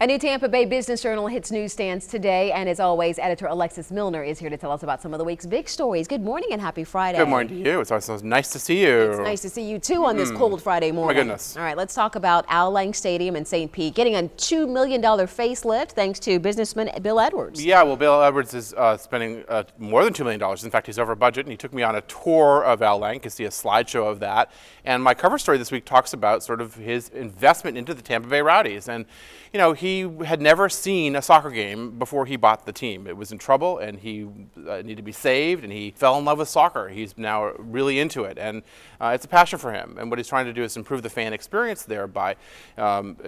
A new Tampa Bay Business Journal hits newsstands today, and as always, editor Alexis Muellner is here to tell us about some of the week's big stories. Good morning and happy Friday. Good morning to you. It's always nice to see you. It's nice to see you too on this cold Friday morning. Oh my goodness. All right, let's talk about Al Lang Stadium in St. Pete getting a $2 million facelift thanks to businessman Bill Edwards. Yeah, well, Bill Edwards is spending more than $2 million. In fact, he's over budget, and he took me on a tour of Al Lang. You can see a slideshow of that. And my cover story this week talks about sort of his investment into the Tampa Bay Rowdies. And, you know, he had never seen a soccer game before he bought the team. It was in trouble, and he needed to be saved, and he fell in love with soccer. He's now really into it, and it's a passion for him. And what he's trying to do is improve the fan experience there by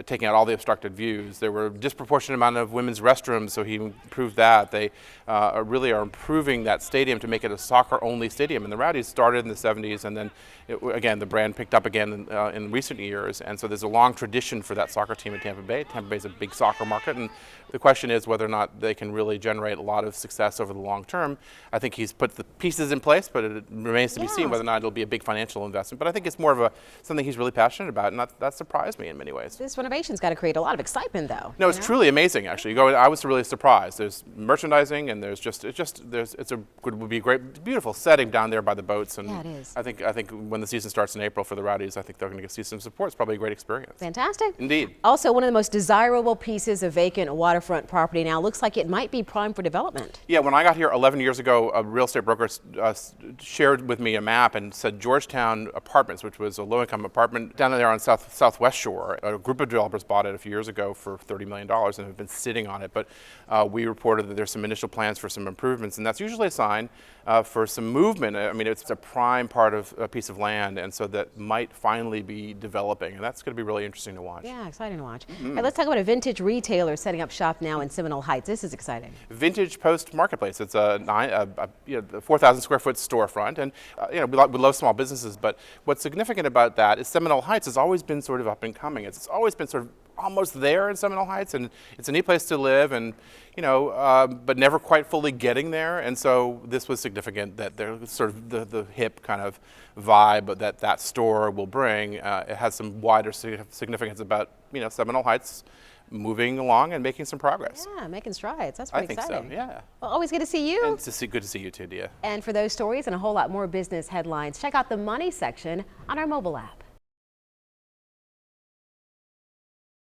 taking out all the obstructed views. There were a disproportionate amount of women's restrooms, so he improved that. They really are improving that stadium to make it a soccer-only stadium. And the Rowdies started in the 70s, and then, again, the brand picked up again in recent years. And so there's a long tradition for that soccer team in Tampa Bay. Tampa Bay is a big soccer market, and the question is whether or not they can really generate a lot of success over the long term. I think he's put the pieces in place, but it remains to be seen whether or not it'll be a big financial investment. But I think it's more of something he's really passionate about, and that surprised me in many ways. This renovation's got to create a lot of excitement, though. No, it's truly amazing, actually. I was really surprised. There's merchandising, and it would be a great, beautiful setting down there by the boats. And yeah, it is. I think when the season starts in April for the Rowdies, I think they're going to see some support. It's probably a great experience. Fantastic. Indeed. Also, one of the most desirable pieces of vacant waterfront property now looks like it might be primed for development. Yeah, when I got here 11 years ago, a real estate broker shared with me a map and said Georgetown Apartments, which was a low-income apartment down there on Southwest Shore. A group of developers bought it a few years ago for $30 million and have been sitting on it. But we reported that there's some initial plans for some improvements, and that's usually a sign for some movement. I mean, it's a prime part of a piece of land, and so that might finally be developing, and that's going to be really interesting to watch. Yeah, exciting to watch. Hey, let's talk about a vintage retailer setting up shop now in Seminole Heights. This is exciting. Vintage Post Marketplace. It's a 4,000 square foot storefront, and we love small businesses. But what's significant about that is Seminole Heights has always been sort of up and coming. It's always been sort of almost there in Seminole Heights, and it's a neat place to live, and but never quite fully getting there. And so this was significant that there's sort of the hip kind of vibe that store will bring. It has some wider significance about Seminole Heights moving along and making some progress. Yeah, making strides. That's pretty exciting. I think so, yeah. Well, always good to see you. And good to see you too, Dia. And for those stories and a whole lot more business headlines, check out the Money section on our mobile app.